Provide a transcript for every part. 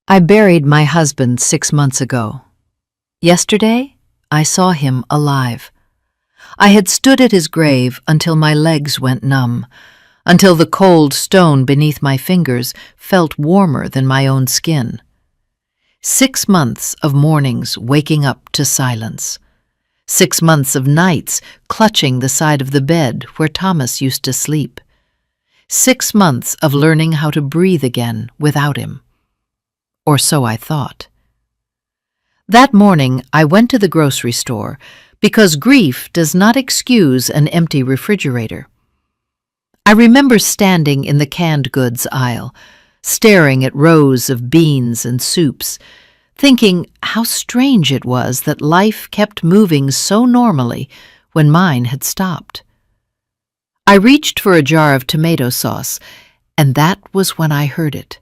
I buried my husband 6 months ago. Yesterday, I saw him alive. I had stood at his grave until my legs went numb, until the cold stone beneath my fingers felt warmer than my own skin. 6 months of mornings waking up to silence. 6 months of nights clutching the side of the bed where Thomas used to sleep. 6 months of learning how to breathe again without him. Or so I thought. That morning, I went to the grocery store because grief does not excuse an empty refrigerator. I remember standing in the canned goods aisle, staring at rows of beans and soups, thinking how strange it was that life kept moving so normally when mine had stopped. I reached for a jar of tomato sauce, and that was when I heard it.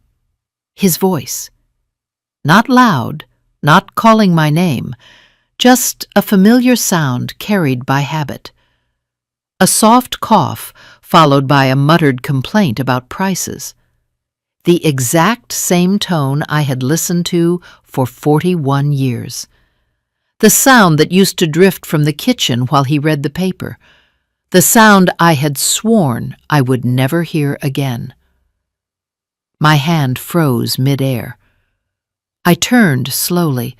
His voice. Not loud, not calling my name, just a familiar sound carried by habit. A soft cough followed by a muttered complaint about prices. The exact same tone I had listened to for 41 years. The sound that used to drift from the kitchen while he read the paper. The sound I had sworn I would never hear again. My hand froze mid-air. I turned slowly,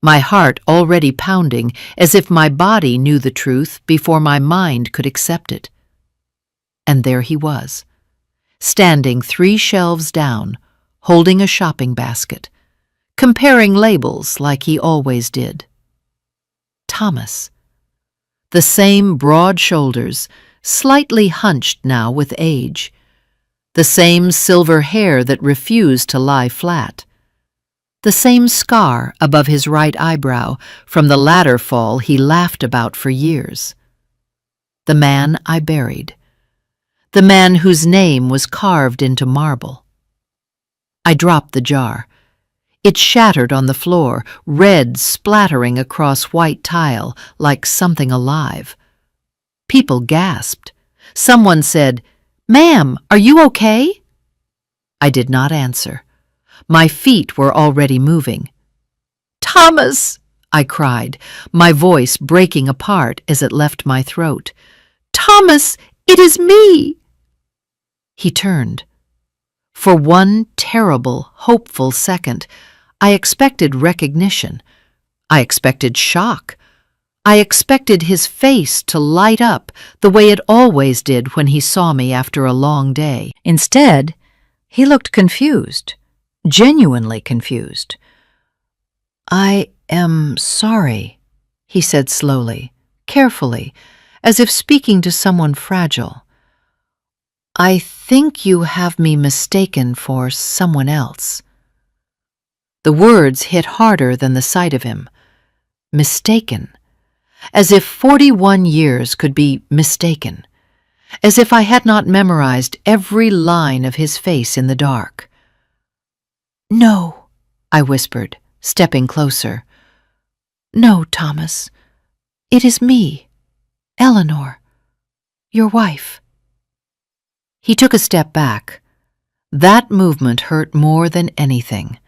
my heart already pounding as if my body knew the truth before my mind could accept it. And there he was, standing 3 shelves down, holding a shopping basket, comparing labels like he always did. Thomas. The same broad shoulders, slightly hunched now with age. The same silver hair that refused to lie flat. The same scar above his right eyebrow from the ladder fall he laughed about for years. The man I buried. The man whose name was carved into marble. I dropped the jar. It shattered on the floor, red splattering across white tile like something alive. People gasped. Someone said, "Ma'am, are you okay?" I did not answer. My feet were already moving. "Thomas!" I cried, my voice breaking apart as it left my throat. "Thomas, it is me!" He turned. For one terrible, hopeful second, I expected recognition. I expected shock. I expected his face to light up the way it always did when he saw me after a long day. Instead, he looked confused. Genuinely confused. "I am sorry," he said slowly, carefully, as if speaking to someone fragile. "I think you have me mistaken for someone else." The words hit harder than the sight of him. Mistaken. As if 41 years could be mistaken. As if I had not memorized every line of his face in the dark. "No," I whispered, stepping closer. "No, Thomas. It is me, Eleanor, your wife." He took a step back. That movement hurt more than anything.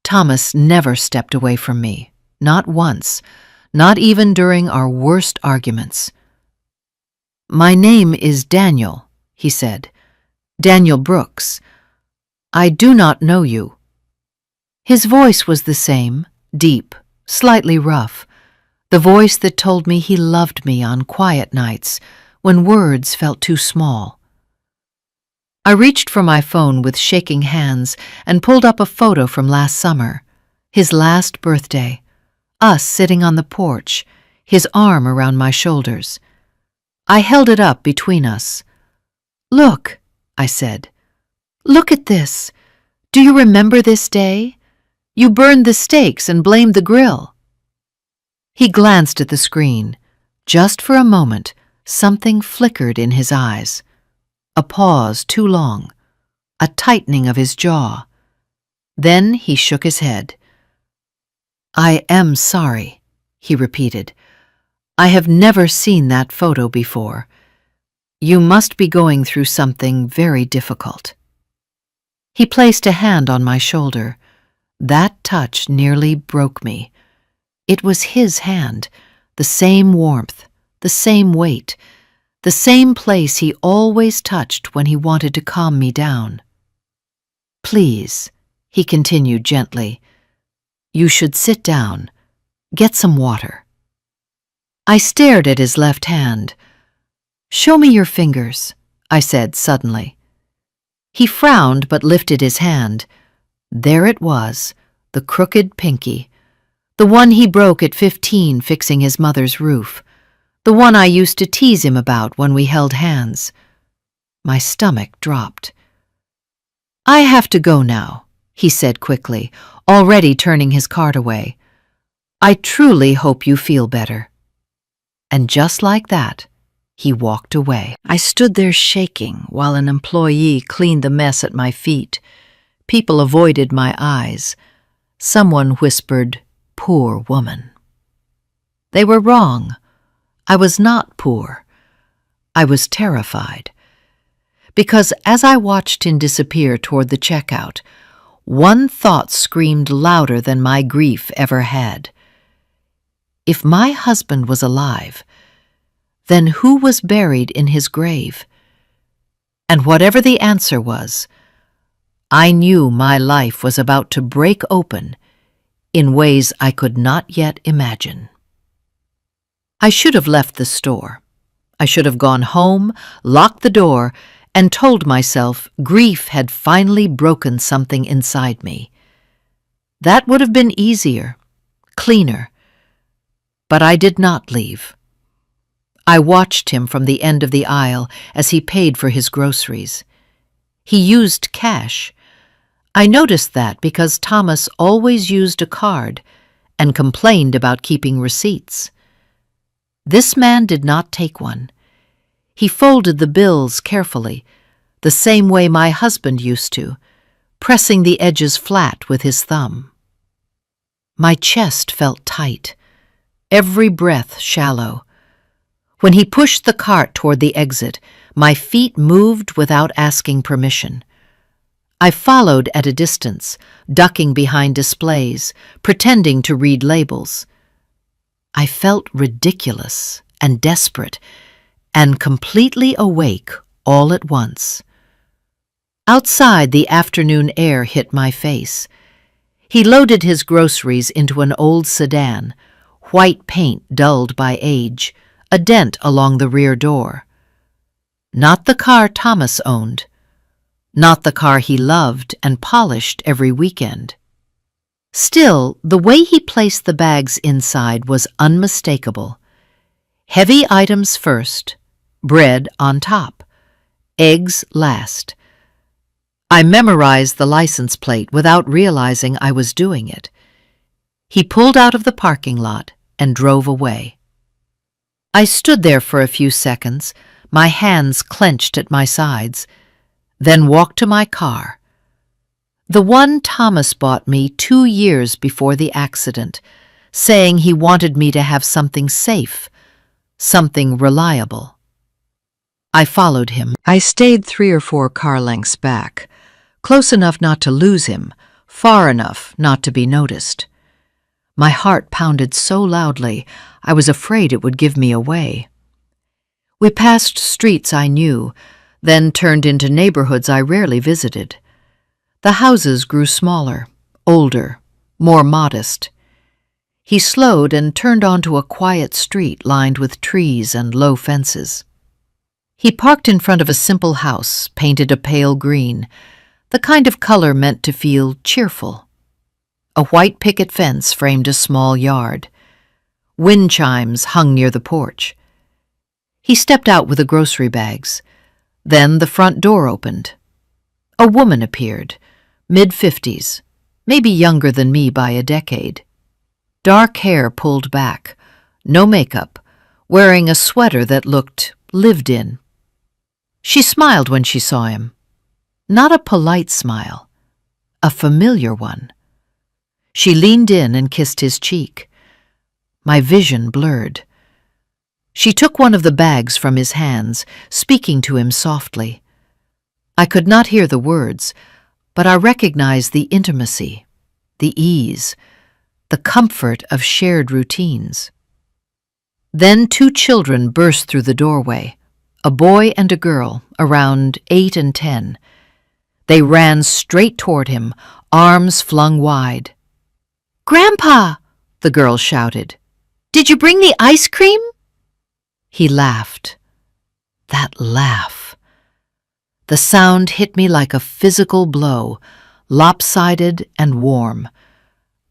Thomas never stepped away from me, not once, not even during our worst arguments. "My name is Daniel," he said. "Daniel Brooks. I do not know you." His voice was the same, deep, slightly rough, the voice that told me he loved me on quiet nights when words felt too small. I reached for my phone with shaking hands and pulled up a photo from last summer, his last birthday, us sitting on the porch, his arm around my shoulders. I held it up between us. "Look," I said. "Look at this. Do you remember this day? You burned the steaks and blamed the grill." He glanced at the screen. Just for a moment, something flickered in his eyes. A pause too long, a tightening of his jaw. Then he shook his head. "I am sorry," he repeated. "I have never seen that photo before. You must be going through something very difficult." He placed a hand on my shoulder. That touch nearly broke me. It was his hand, the same warmth, the same weight, the same place he always touched when he wanted to calm me down. "Please," he continued gently, "you should sit down. Get some water." I stared at his left hand. "Show me your fingers," I said suddenly. He frowned but lifted his hand. There it was, the crooked pinky, the one he broke at 15 fixing his mother's roof, the one I used to tease him about when we held hands. My stomach dropped. "I have to go now," he said quickly, already turning his card away. "I truly hope you feel better." And just like that, he walked away. I stood there shaking while an employee cleaned the mess at my feet. People avoided my eyes. Someone whispered, "Poor woman." They were wrong. I was not poor. I was terrified. Because as I watched him disappear toward the checkout, one thought screamed louder than my grief ever had. If my husband was alive, then who was buried in his grave? And whatever the answer was, I knew my life was about to break open in ways I could not yet imagine. I should have left the store. I should have gone home, locked the door, and told myself grief had finally broken something inside me. That would have been easier, cleaner. But I did not leave. I watched him from the end of the aisle as he paid for his groceries. He used cash. I noticed that because Thomas always used a card and complained about keeping receipts. This man did not take one. He folded the bills carefully, the same way my husband used to, pressing the edges flat with his thumb. My chest felt tight, every breath shallow. When he pushed the cart toward the exit, my feet moved without asking permission. I followed at a distance, ducking behind displays, pretending to read labels. I felt ridiculous and desperate and completely awake all at once. Outside, the afternoon air hit my face. He loaded his groceries into an old sedan, white paint dulled by age, a dent along the rear door. Not the car Thomas owned. Not the car he loved and polished every weekend. Still, the way he placed the bags inside was unmistakable. Heavy items first, bread on top, eggs last. I memorized the license plate without realizing I was doing it. He pulled out of the parking lot and drove away. I stood there for a few seconds, my hands clenched at my sides, then walked to my car. The one Thomas bought me 2 years before the accident, saying he wanted me to have something safe, something reliable. I followed him. I stayed 3 or 4 car lengths back, close enough not to lose him, far enough not to be noticed. My heart pounded so loudly, I was afraid it would give me away. We passed streets I knew, then turned into neighborhoods I rarely visited. The houses grew smaller, older, more modest. He slowed and turned onto a quiet street lined with trees and low fences. He parked in front of a simple house, painted a pale green, the kind of color meant to feel cheerful. A white picket fence framed a small yard. Wind chimes hung near the porch. He stepped out with the grocery bags. Then the front door opened. A woman appeared, mid-50s, maybe younger than me by a decade. Dark hair pulled back, no makeup, wearing a sweater that looked lived in. She smiled when she saw him. Not a polite smile, a familiar one. She leaned in and kissed his cheek. My vision blurred. She took one of the bags from his hands, speaking to him softly. I could not hear the words, but I recognized the intimacy, the ease, the comfort of shared routines. Then 2 children burst through the doorway, a boy and a girl, around 8 and 10. They ran straight toward him, arms flung wide. "Grandpa!" the girl shouted. "Did you bring the ice cream?" He laughed. That laugh. The sound hit me like a physical blow, lopsided and warm.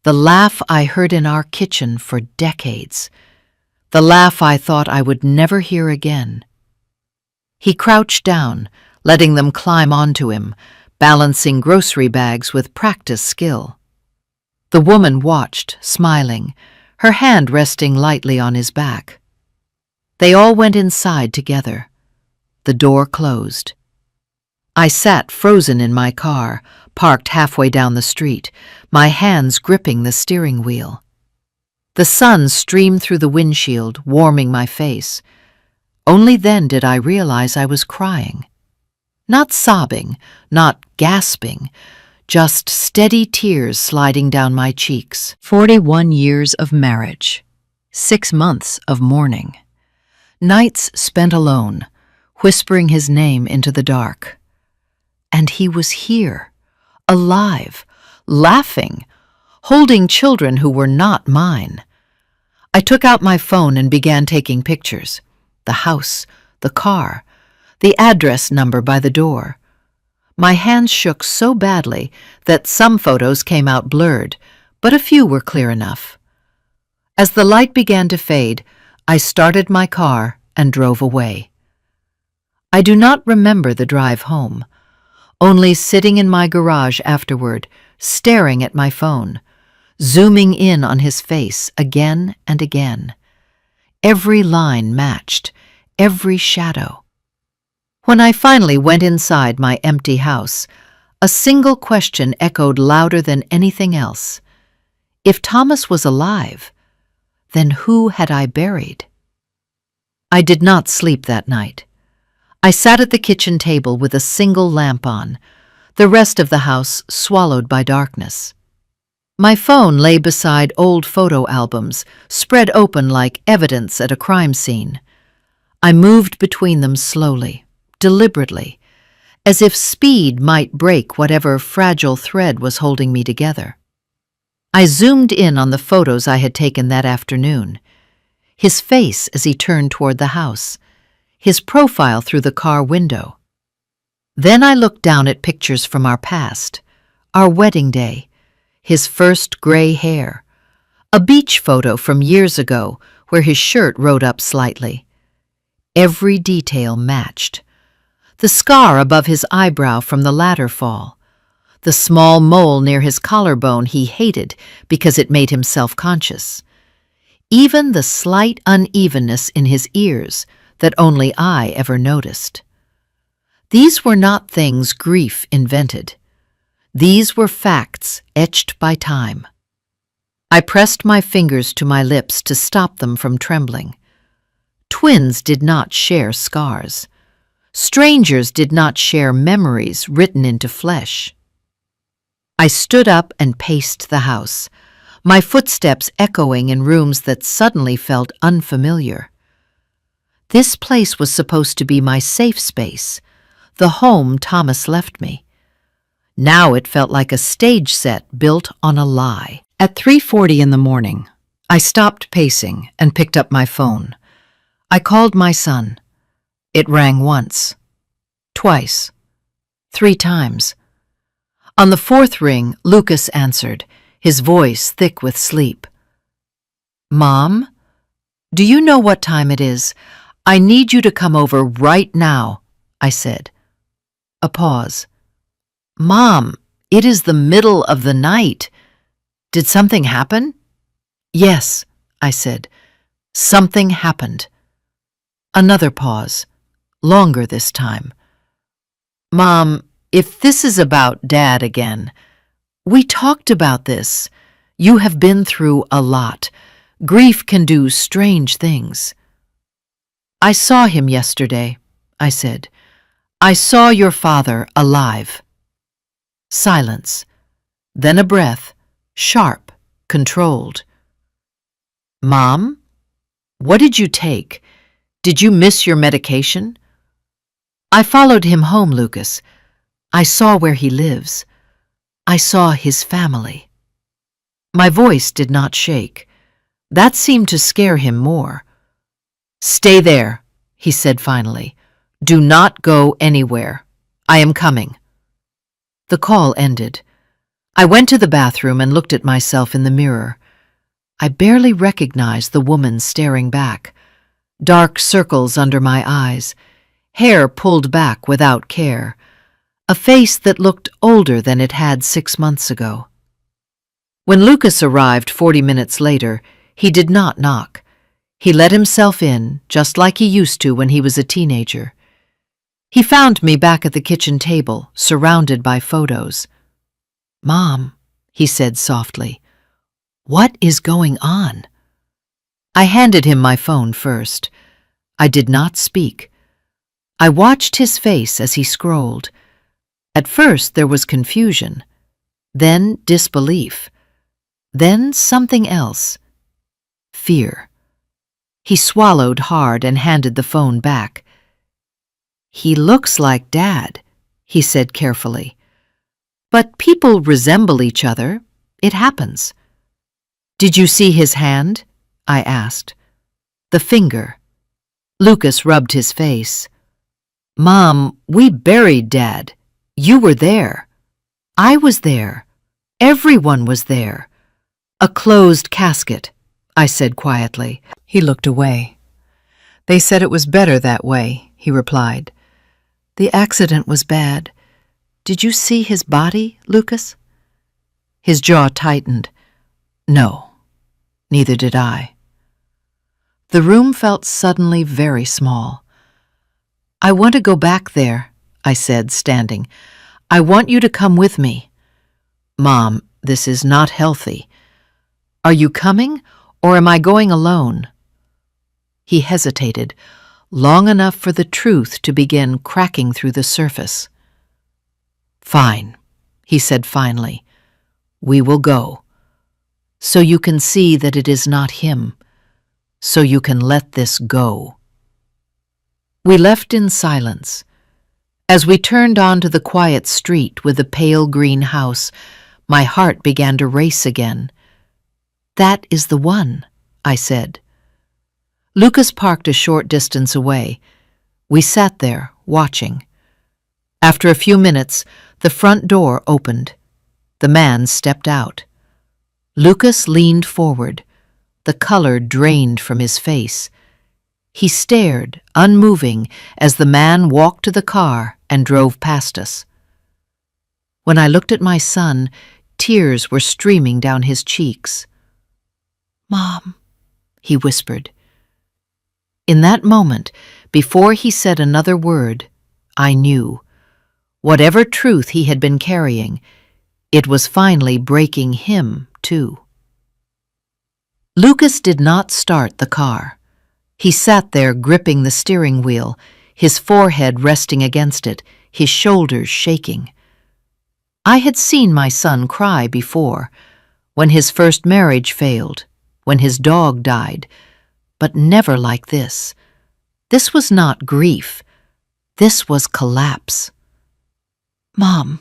The laugh I heard in our kitchen for decades. The laugh I thought I would never hear again. He crouched down, letting them climb onto him, balancing grocery bags with practiced skill. The woman watched, smiling, her hand resting lightly on his back. They all went inside together. The door closed. I sat frozen in my car, parked halfway down the street, my hands gripping the steering wheel. The sun streamed through the windshield, warming my face. Only then did I realize I was crying. Not sobbing, not gasping, just steady tears sliding down my cheeks. 41 years of marriage. 6 months of mourning. Nights spent alone, whispering his name into the dark. And he was here, alive, laughing, holding children who were not mine. I took out my phone and began taking pictures. The house, the car, the address number by the door. My hands shook so badly that some photos came out blurred, but a few were clear enough. As the light began to fade, I started my car and drove away. I do not remember the drive home, only sitting in my garage afterward, staring at my phone, zooming in on his face again and again. Every line matched, every shadow. When I finally went inside my empty house, a single question echoed louder than anything else. If Thomas was alive, then who had I buried? I did not sleep that night. I sat at the kitchen table with a single lamp on, the rest of the house swallowed by darkness. My phone lay beside old photo albums, spread open like evidence at a crime scene. I moved between them slowly, deliberately, as if speed might break whatever fragile thread was holding me together. I zoomed in on the photos I had taken that afternoon. His face as he turned toward the house, his profile through the car window. Then I looked down at pictures from our past, our wedding day, his first gray hair, a beach photo from years ago where his shirt rode up slightly. Every detail matched. The scar above his eyebrow from the ladder fall, the small mole near his collarbone he hated because it made him self-conscious, even the slight unevenness in his ears that only I ever noticed. These were not things grief invented. These were facts etched by time. I pressed my fingers to my lips to stop them from trembling. Twins did not share scars. Strangers did not share memories written into flesh. I stood up and paced the house, my footsteps echoing in rooms that suddenly felt unfamiliar. This place was supposed to be my safe space, the home Thomas left me. Now it felt like a stage set built on a lie. At 3:40 in the morning, I stopped pacing and picked up my phone. I called my son. It rang once, twice, 3 times. On the 4th ring, Lucas answered, his voice thick with sleep. "Mom, do you know what time it is? I need you to come over right now," I said. A pause. "Mom, it is the middle of the night. Did something happen?" "Yes," I said. "Something happened." Another pause, longer this time. "Mom, if this is about Dad again, we talked about this. You have been through a lot. Grief can do strange things." "I saw him yesterday," I said. "I saw your father alive." Silence, then a breath, sharp, controlled. "Mom, what did you take? Did you miss your medication?" "I followed him home, Lucas. I saw where he lives. I saw his family." My voice did not shake. That seemed to scare him more. "Stay there," he said finally. "Do not go anywhere. I am coming." The call ended. I went to the bathroom and looked at myself in the mirror. I barely recognized the woman staring back. Dark circles under my eyes, hair pulled back without care, a face that looked older than it had 6 months ago. When Lucas arrived 40 minutes later, he did not knock. He let himself in, just like he used to when he was a teenager. He found me back at the kitchen table, surrounded by photos. "Mom," he said softly, "what is going on?" I handed him my phone first. I did not speak. I watched his face as he scrolled. At first there was confusion, then disbelief, then something else. Fear. He swallowed hard and handed the phone back. "He looks like Dad," he said carefully. "But people resemble each other. It happens." "Did you see his hand?" I asked. "The finger." Lucas rubbed his face. "Mom, we buried Dad. You were there. I was there. Everyone was there. A closed casket," I said quietly. He looked away. "They said it was better that way," he replied. "The accident was bad. Did you see his body, Lucas?" His jaw tightened. "No, neither did I." The room felt suddenly very small. "I want to go back there," I said, standing. "I want you to come with me." "Mom, this is not healthy. Are you coming, or am I going alone?" He hesitated, long enough for the truth to begin cracking through the surface. "Fine," he said finally. "We will go. So you can see that it is not him. So you can let this go." We left in silence. As we turned onto the quiet street with the pale green house, my heart began to race again. "That is the one," I said. Lucas parked a short distance away. We sat there, watching. After a few minutes, the front door opened. The man stepped out. Lucas leaned forward. The color drained from his face. He stared, unmoving, as the man walked to the car and drove past us. When I looked at my son, tears were streaming down his cheeks. "Mom," he whispered. In that moment, before he said another word, I knew. Whatever truth he had been carrying, it was finally breaking him, too. Lucas did not start the car. He sat there gripping the steering wheel, his forehead resting against it, his shoulders shaking. I had seen my son cry before, when his first marriage failed, when his dog died, but never like this. This was not grief. This was collapse. "Mom,"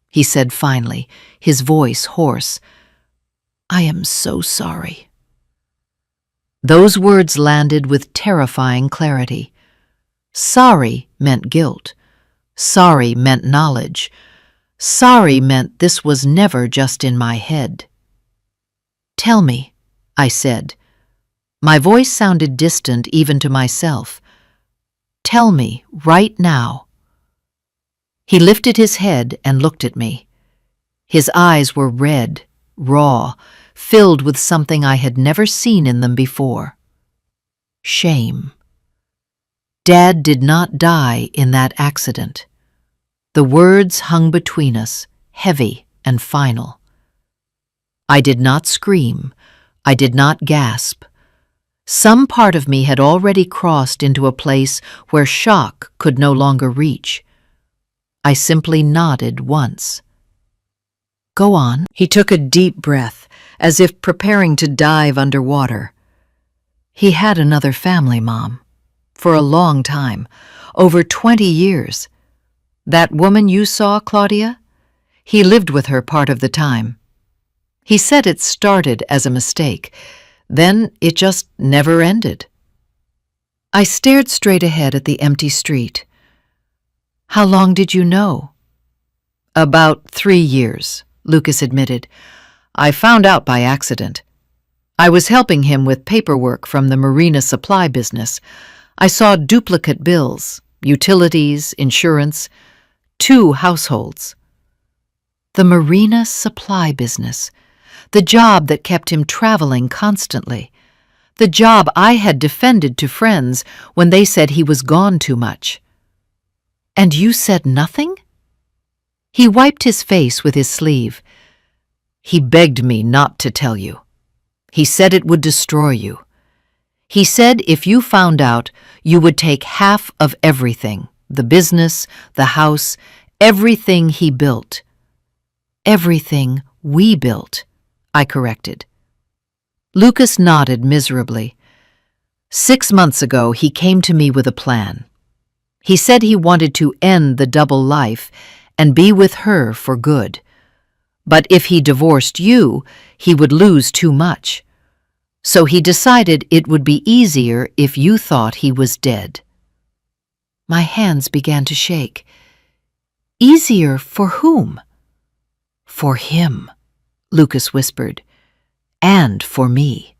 he said finally, his voice hoarse, "I am so sorry." Those words landed with terrifying clarity. Sorry meant guilt. Sorry meant knowledge. Sorry meant this was never just in my head. "Tell me," I said. My voice sounded distant even to myself. "Tell me, right now." He lifted his head and looked at me. His eyes were red, raw, filled with something I had never seen in them before. Shame. Dad did not die in that accident. The words hung between us, heavy and final. I did not scream. I did not gasp. Some part of me had already crossed into a place where shock could no longer reach. I simply nodded once. Go on." He took a deep breath, as if preparing to dive underwater. "He had another family, Mom. For a long time, over 20 years. That woman you saw, Claudia? He lived with her part of the time. He said it started as a mistake, then it just never ended." I stared straight ahead at the empty street. "How long did you know?" "About 3 years," Lucas admitted. "I found out by accident. I was helping him with paperwork from the marina supply business. I saw duplicate bills, utilities, insurance, 2 households." The marina supply business, the job that kept him traveling constantly, the job I had defended to friends when they said he was gone too much. "And you said nothing?" He wiped his face with his sleeve. "He begged me not to tell you. He said it would destroy you. He said if you found out, you would take half of everything, the business, the house, everything he built." "Everything we built," I corrected. Lucas nodded miserably. 6 months ago, he came to me with a plan. He said he wanted to end the double life and be with her for good. But if he divorced you, he would lose too much. So he decided it would be easier if you thought he was dead. My hands began to shake. "Easier for whom?" "For him," Lucas whispered, "and for me."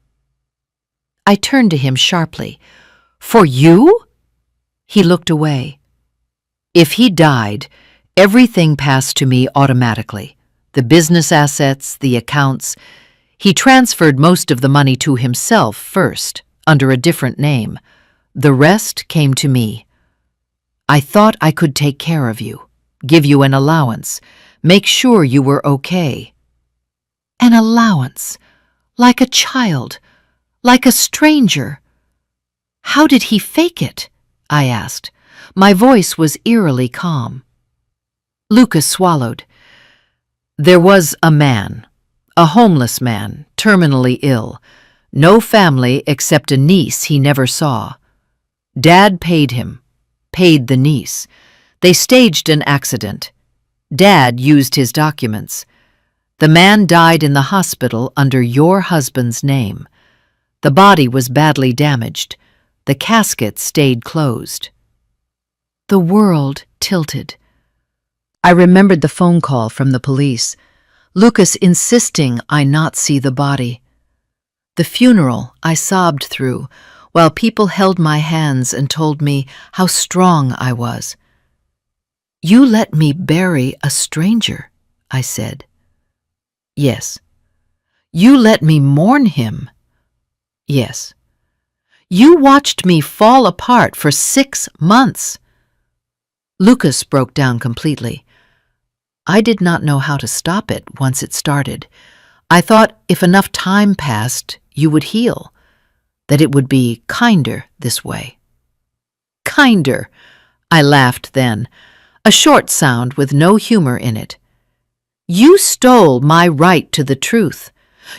I turned to him sharply. "For you?" He looked away. "If he died, everything passed to me automatically. The business assets, the accounts. He transferred most of the money to himself first, under a different name. The rest came to me. I thought I could take care of you, give you an allowance, make sure you were okay." An allowance, like a child, like a stranger. "How did he fake it?" I asked. My voice was eerily calm. Lucas swallowed. "There was a man, a homeless man, terminally ill. No family except a niece he never saw. Dad paid him, paid the niece. They staged an accident. Dad used his documents. The man died in the hospital under your husband's name. The body was badly damaged. The casket stayed closed." The world tilted. I remembered the phone call from the police, Lucas insisting I not see the body. The funeral I sobbed through, while people held my hands and told me how strong I was. "You let me bury a stranger," I said. "Yes." "You let me mourn him." "Yes." "You watched me fall apart for 6 months." Lucas broke down completely. I did not know how to stop it once it started. I thought if enough time passed, you would heal, that it would be kinder this way. "Kinder," I laughed then, a short sound with no humor in it. "You stole my right to the truth.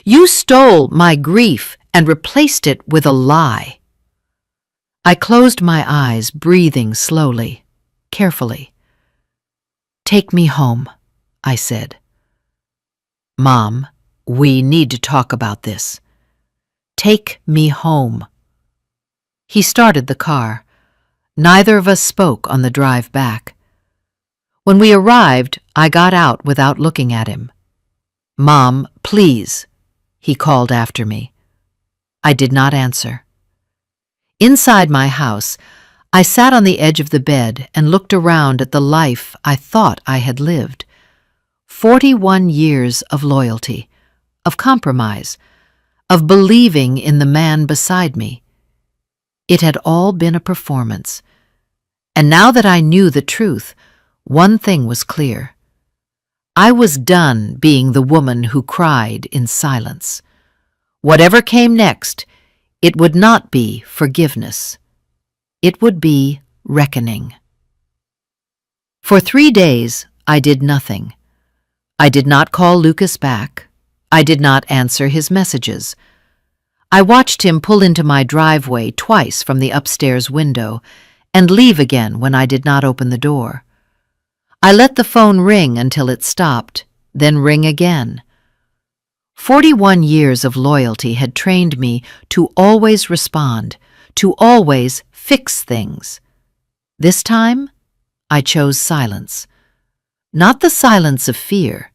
You stole my grief and replaced it with a lie." I closed my eyes, breathing slowly, carefully. "Take me home," I said. "Mom, we need to talk about this. Take me home." He started the car. Neither of us spoke on the drive back. When we arrived, I got out without looking at him. "Mom, please," he called after me. I did not answer. Inside my house, I sat on the edge of the bed and looked around at the life I thought I had lived. 41 years of loyalty, of compromise, of believing in the man beside me. It had all been a performance. And now that I knew the truth, one thing was clear. I was done being the woman who cried in silence. Whatever came next, it would not be forgiveness. It would be reckoning. For 3 days, I did nothing. I did not call Lucas back. I did not answer his messages. I watched him pull into my driveway twice from the upstairs window and leave again when I did not open the door. I let the phone ring until it stopped, then ring again. 41 years of loyalty had trained me to always respond, to always fix things. This time, I chose silence. Not the silence of fear,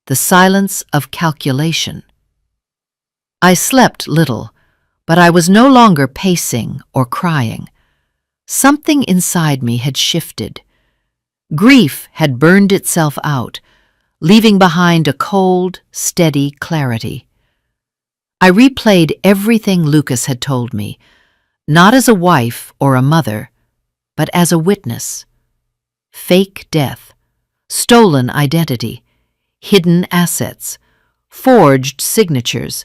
the silence of calculation. I slept little, but I was no longer pacing or crying. Something inside me had shifted. Grief had burned itself out, leaving behind a cold, steady clarity. I replayed everything Lucas had told me, not as a wife or a mother, but as a witness. Fake death, stolen identity, hidden assets, forged signatures,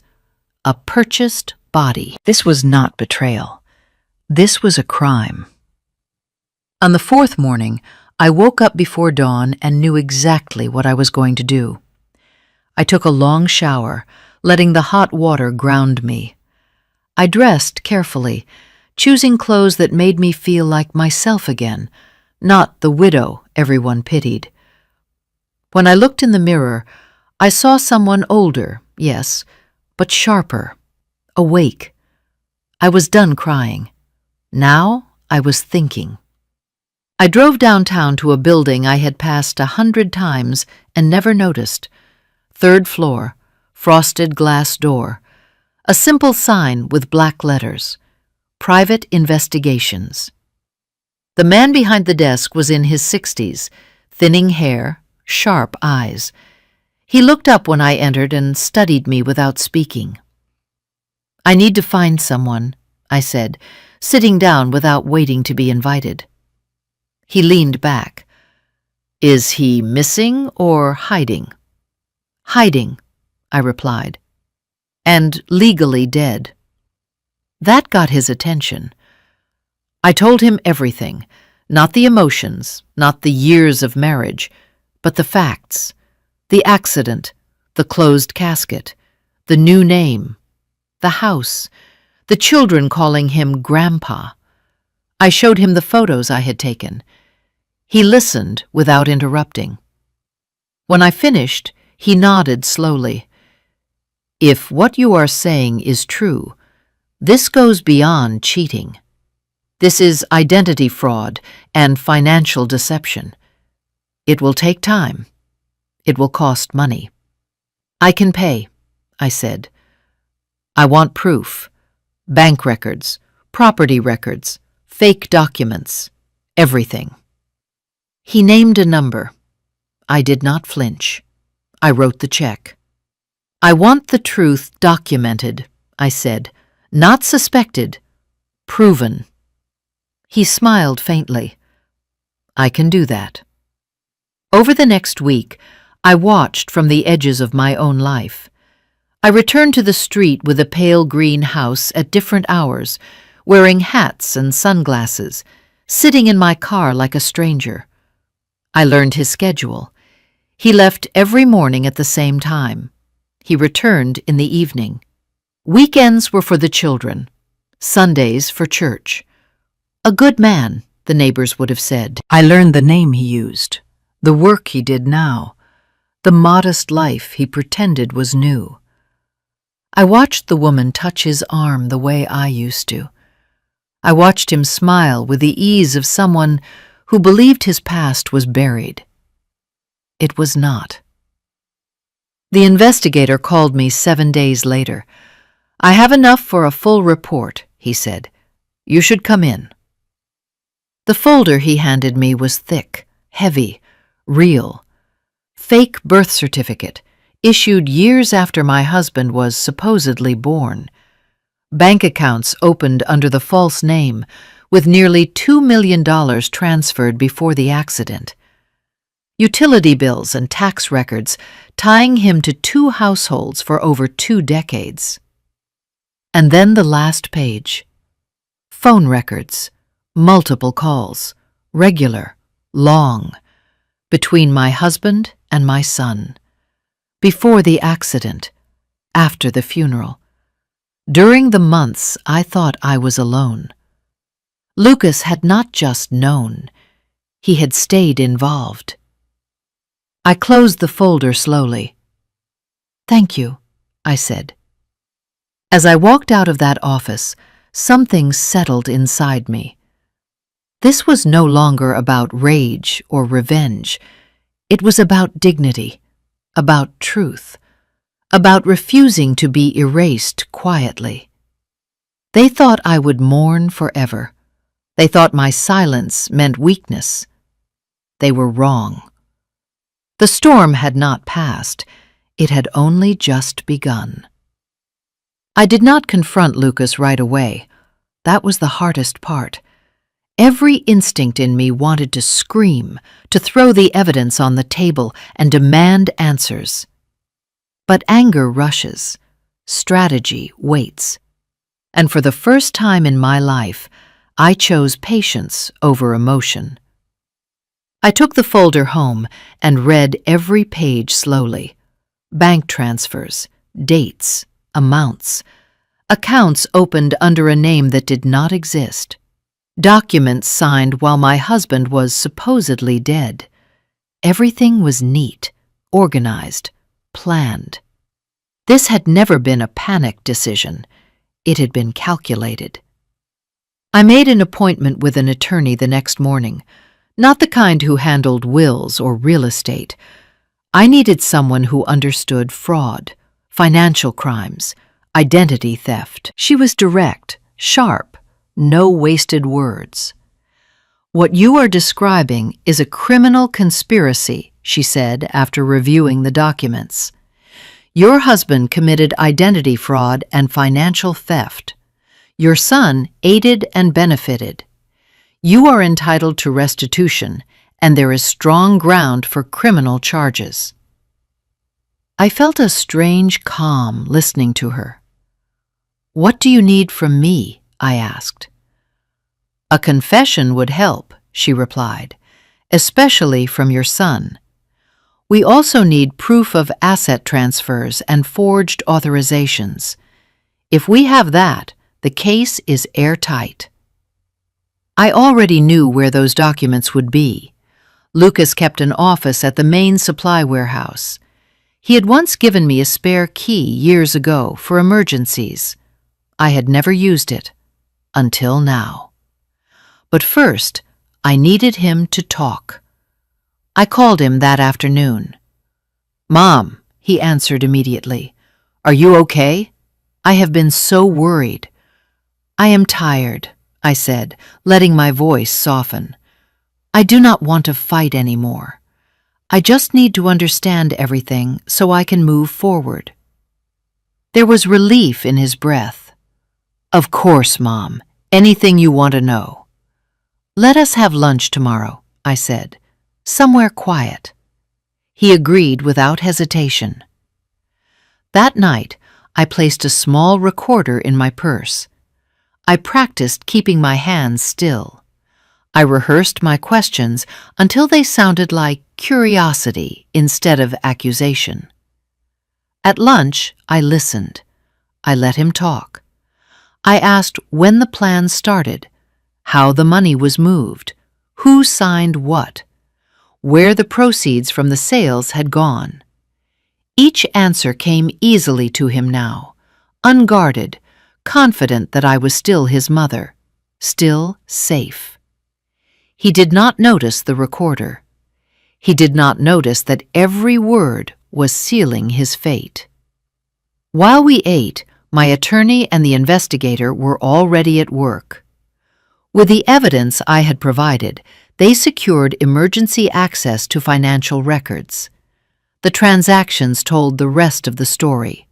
a purchased body. This was not betrayal. This was a crime. On the fourth morning, I woke up before dawn and knew exactly what I was going to do. I took a long shower, letting the hot water ground me. I dressed carefully, choosing clothes that made me feel like myself again, not the widow everyone pitied. When I looked in the mirror, I saw someone older, yes, but sharper, awake. I was done crying. Now I was thinking. I drove downtown to a building I had passed 100 times and never noticed. 3rd floor, frosted glass door, a simple sign with black letters, Private Investigations. The man behind the desk was in his 60s, thinning hair, sharp eyes. He looked up when I entered and studied me without speaking. "I need to find someone," I said, sitting down without waiting to be invited. He leaned back. "Is he missing or hiding?" "Hiding," I replied. "And legally dead." That got his attention. I told him everything, not the emotions, not the years of marriage, but the facts. The accident, the closed casket, the new name, the house, the children calling him Grandpa. I showed him the photos I had taken. He listened without interrupting. When I finished, he nodded slowly. "If what you are saying is true, this goes beyond cheating. This is identity fraud and financial deception. It will take time. It will cost money." "I can pay," I said. "I want proof. Bank records, property records, fake documents, everything." He named a number. I did not flinch. I wrote the check. "I want the truth documented," I said, "not suspected, proven." He smiled faintly. "I can do that." Over the next week, I watched from the edges of my own life. I returned to the street with a pale green house at different hours, wearing hats and sunglasses, sitting in my car like a stranger. I learned his schedule. He left every morning at the same time. He returned in the evening. Weekends were for the children, Sundays for church. A good man, the neighbors would have said. I learned the name he used, the work he did now, the modest life he pretended was new. I watched the woman touch his arm the way I used to. I watched him smile with the ease of someone who believed his past was buried. It was not. The investigator called me 7 days later. "I have enough for a full report," he said. "You should come in." The folder he handed me was thick, heavy, real. Fake birth certificate, issued years after my husband was supposedly born. Bank accounts opened under the false name, with nearly $2 million transferred before the accident. Utility bills and tax records tying him to 2 households for over 2 decades. And then the last page. Phone records, multiple calls, regular, long, between my husband and my son. Before the accident, after the funeral. During the months I thought I was alone. Lucas had not just known, he had stayed involved. I closed the folder slowly. "Thank you," I said. As I walked out of that office, something settled inside me. This was no longer about rage or revenge. It was about dignity, about truth, about refusing to be erased quietly. They thought I would mourn forever. They thought my silence meant weakness. They were wrong. The storm had not passed. It had only just begun. I did not confront Lucas right away. That was the hardest part. Every instinct in me wanted to scream, to throw the evidence on the table and demand answers. But anger rushes, strategy waits. And for the first time in my life, I chose patience over emotion. I took the folder home and read every page slowly. Bank transfers, dates, amounts, accounts opened under a name that did not exist, documents signed while my husband was supposedly dead. Everything was neat, organized, planned. This had never been a panic decision. It had been calculated. I made an appointment with an attorney the next morning, not the kind who handled wills or real estate. I needed someone who understood fraud, financial crimes, identity theft. She was direct, sharp, no wasted words. "What you are describing is a criminal conspiracy," she said after reviewing the documents. "Your husband committed identity fraud and financial theft. Your son aided and benefited. You are entitled to restitution, and there is strong ground for criminal charges." I felt a strange calm listening to her. "What do you need from me?" I asked. "A confession would help," she replied, "especially from your son. We also need proof of asset transfers and forged authorizations. If we have that, the case is airtight." I already knew where those documents would be. Lucas kept an office at the main supply warehouse. He had once given me a spare key years ago for emergencies. I had never used it, until now. But first, I needed him to talk. I called him that afternoon. "Mom," he answered immediately. "Are you okay? I have been so worried." "I am tired," I said, letting my voice soften. "I do not want to fight anymore. I just need to understand everything so I can move forward." There was relief in his breath. "Of course, Mom. Anything you want to know." "Let us have lunch tomorrow," I said. "Somewhere quiet." He agreed without hesitation. That night, I placed a small recorder in my purse. I practiced keeping my hands still. I rehearsed my questions until they sounded like curiosity instead of accusation. At lunch, I listened. I let him talk. I asked when the plan started, how the money was moved, who signed what, where the proceeds from the sales had gone. Each answer came easily to him now, unguarded, confident that I was still his mother, still safe. He did not notice the recorder. He did not notice that every word was sealing his fate. While we ate, my attorney and the investigator were already at work. With the evidence I had provided, they secured emergency access to financial records. The transactions told the rest of the story.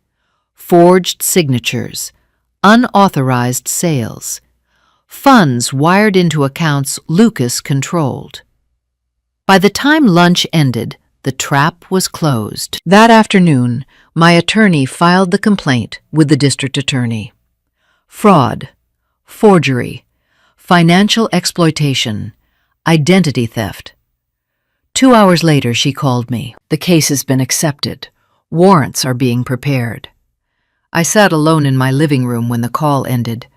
Forged signatures, unauthorized sales, funds wired into accounts Lucas controlled. By the time lunch ended, the trap was closed. That afternoon, my attorney filed the complaint with the district attorney. Fraud, forgery, financial exploitation, identity theft. 2 hours later, she called me. The case has been accepted. Warrants are being prepared. I sat alone in my living room when the call ended.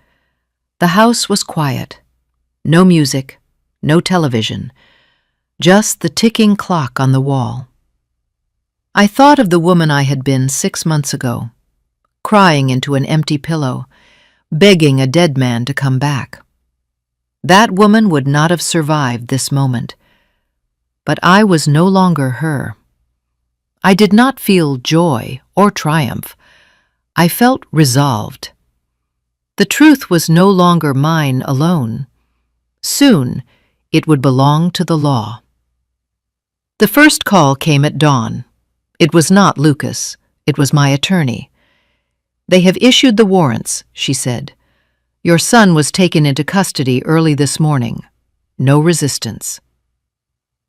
The house was quiet. No music, no television, just the ticking clock on the wall. I thought of the woman I had been 6 months ago, crying into an empty pillow, begging a dead man to come back. That woman would not have survived this moment. But I was no longer her. I did not feel joy or triumph. I felt resolved. The truth was no longer mine alone. Soon, it would belong to the law. The first call came at dawn. It was not Lucas. It was my attorney. "They have issued the warrants," she said. "Your son was taken into custody early this morning. No resistance."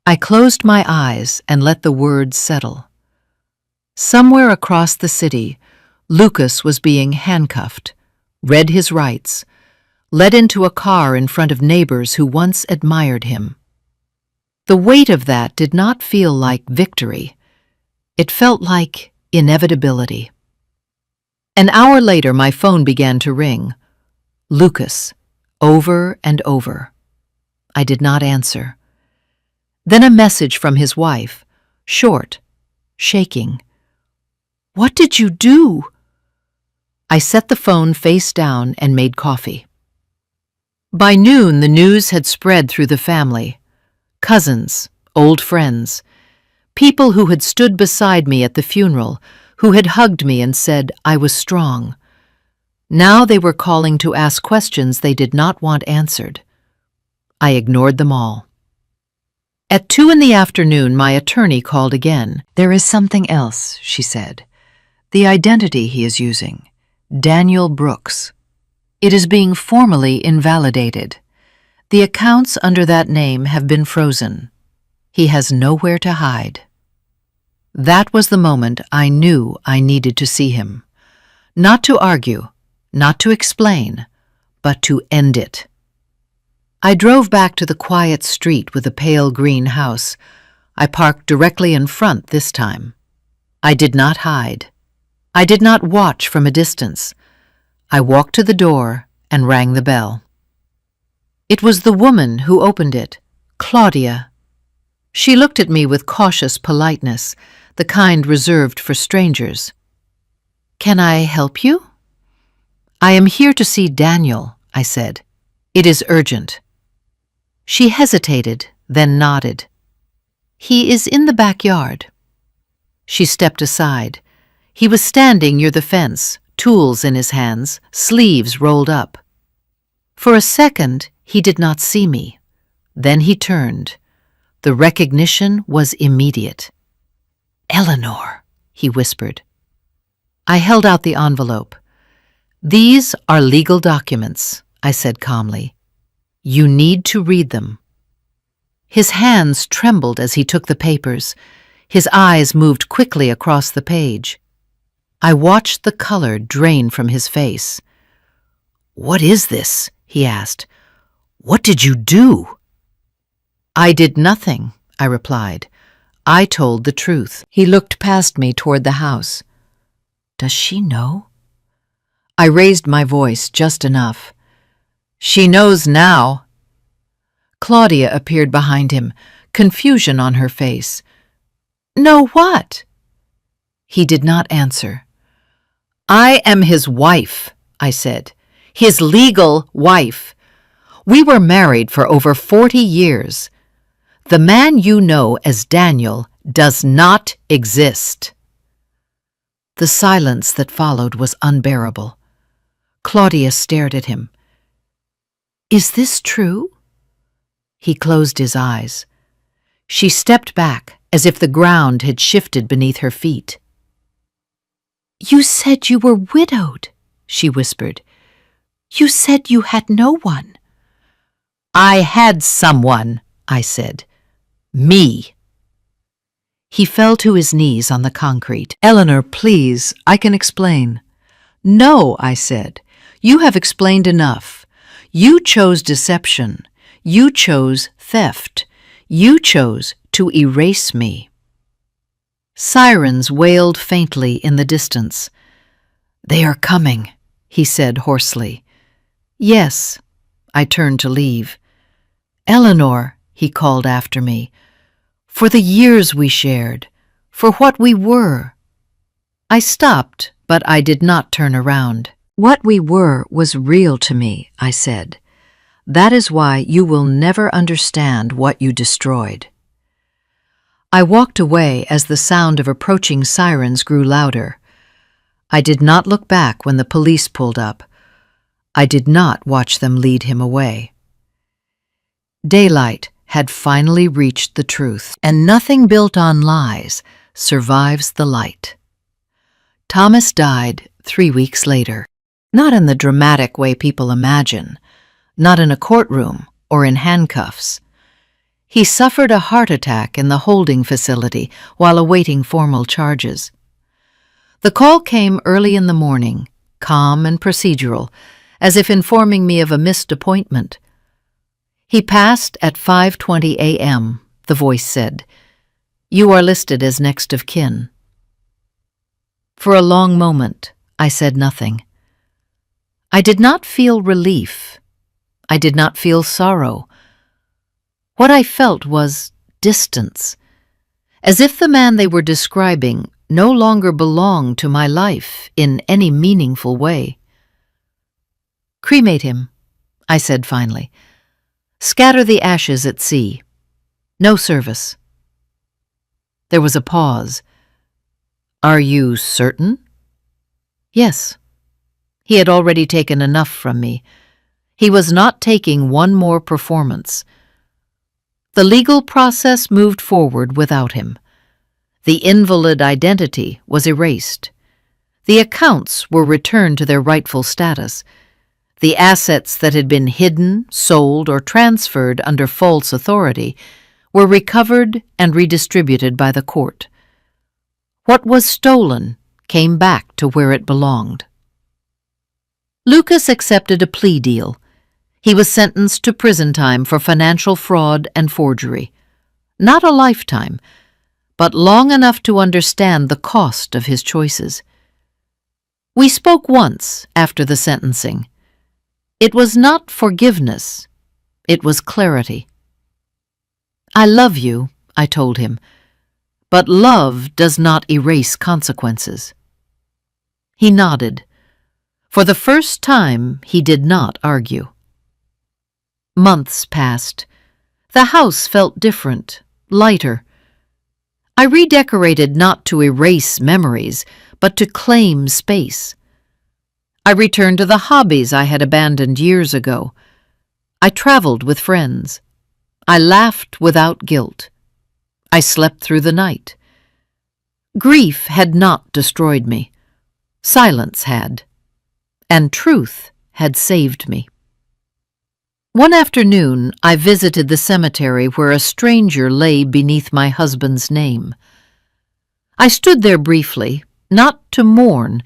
I closed my eyes and let the words settle. Somewhere across the city, Lucas was being handcuffed, read his rights, led into a car in front of neighbors who once admired him. The weight of that did not feel like victory. It felt like inevitability. An hour later, my phone began to ring. Lucas, over and over. I did not answer. Then a message from his wife, short, shaking. "What did you do?" I set the phone face down and made coffee. By noon, the news had spread through the family. Cousins, old friends, people who had stood beside me at the funeral, who had hugged me and said I was strong. Now they were calling to ask questions they did not want answered. I ignored them all. At 2 in the afternoon, my attorney called again. "There is something else," she said. "The identity he is using, Daniel Brooks. It is being formally invalidated. The accounts under that name have been frozen. He has nowhere to hide." That was the moment I knew I needed to see him. Not to argue, not to explain, but to end it. I drove back to the quiet street with the pale green house. I parked directly in front this time. I did not hide. I did not watch from a distance. I walked to the door and rang the bell. It was the woman who opened it, Claudia. She looked at me with cautious politeness, the kind reserved for strangers. "Can I help you?" "I am here to see Daniel," I said. "It is urgent." She hesitated, then nodded. "He is in the backyard." She stepped aside. He was standing near the fence, tools in his hands, sleeves rolled up. For a second, he did not see me. Then he turned. The recognition was immediate. "Eleanor," he whispered. I held out the envelope. "These are legal documents," I said calmly. "You need to read them." His hands trembled as he took the papers. His eyes moved quickly across the page. I watched the color drain from his face. "What is this?" he asked. "What did you do?" "I did nothing," I replied. "I told the truth." He looked past me toward the house. "Does she know?" I raised my voice just enough. "She knows now." Claudia appeared behind him, confusion on her face. "Know what?" He did not answer. "I am his wife," I said. "His legal wife. We were married for over 40 years. The man you know as Daniel does not exist." The silence that followed was unbearable. Claudia stared at him. "Is this true?" He closed his eyes. She stepped back, as if the ground had shifted beneath her feet. "You said you were widowed," she whispered. "You said you had no one." "I had someone," I said. "Me." He fell to his knees on the concrete. "Eleanor, please, I can explain." "No," I said. "You have explained enough. You chose deception. You chose theft. You chose to erase me." Sirens wailed faintly in the distance. "They are coming," he said hoarsely. "Yes." I turned to leave. "Eleanor," he called after me, "for the years we shared, for what we were." I stopped, but I did not turn around. "What we were was real to me," I said. "That is why you will never understand what you destroyed." I walked away as the sound of approaching sirens grew louder. I did not look back when the police pulled up. I did not watch them lead him away. Daylight had finally reached the truth, and nothing built on lies survives the light. Thomas died 3 weeks later, not in the dramatic way people imagine, not in a courtroom or in handcuffs. He suffered a heart attack in the holding facility while awaiting formal charges. The call came early in the morning, calm and procedural, as if informing me of a missed appointment. "He passed at 5:20 a.m., the voice said. "You are listed as next of kin." For a long moment, I said nothing. I did not feel relief. I did not feel sorrow. What I felt was distance, as if the man they were describing no longer belonged to my life in any meaningful way. "Cremate him," I said finally. "Scatter the ashes at sea. No service." There was a pause. "Are you certain?" "Yes." He had already taken enough from me. He was not taking one more performance. The legal process moved forward without him. The invalid identity was erased. The accounts were returned to their rightful status. The assets that had been hidden, sold, or transferred under false authority were recovered and redistributed by the court. What was stolen came back to where it belonged. Lucas accepted a plea deal. He was sentenced to prison time for financial fraud and forgery. Not a lifetime, but long enough to understand the cost of his choices. We spoke once after the sentencing. It was not forgiveness, it was clarity. "I love you," I told him, "but love does not erase consequences." He nodded. For the first time, he did not argue. Months passed. The house felt different, lighter. I redecorated not to erase memories, but to claim space. I returned to the hobbies I had abandoned years ago. I traveled with friends. I laughed without guilt. I slept through the night. Grief had not destroyed me. Silence had. And truth had saved me. One afternoon, I visited the cemetery where a stranger lay beneath my husband's name. I stood there briefly, not to mourn,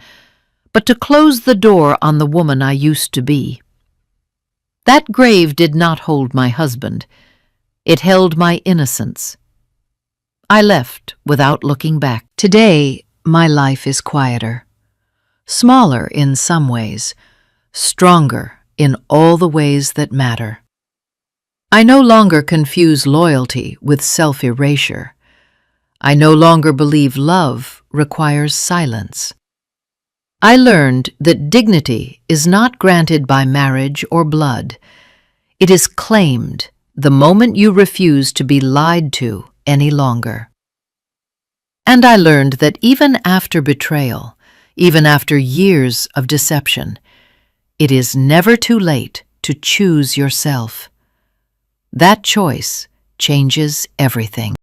but to close the door on the woman I used to be. That grave did not hold my husband. It held my innocence. I left without looking back. Today, my life is quieter. Smaller in some ways, stronger in all the ways that matter. I no longer confuse loyalty with self-erasure. I no longer believe love requires silence. I learned that dignity is not granted by marriage or blood. It is claimed the moment you refuse to be lied to any longer. And I learned that even after betrayal, even after years of deception, it is never too late to choose yourself. That choice changes everything.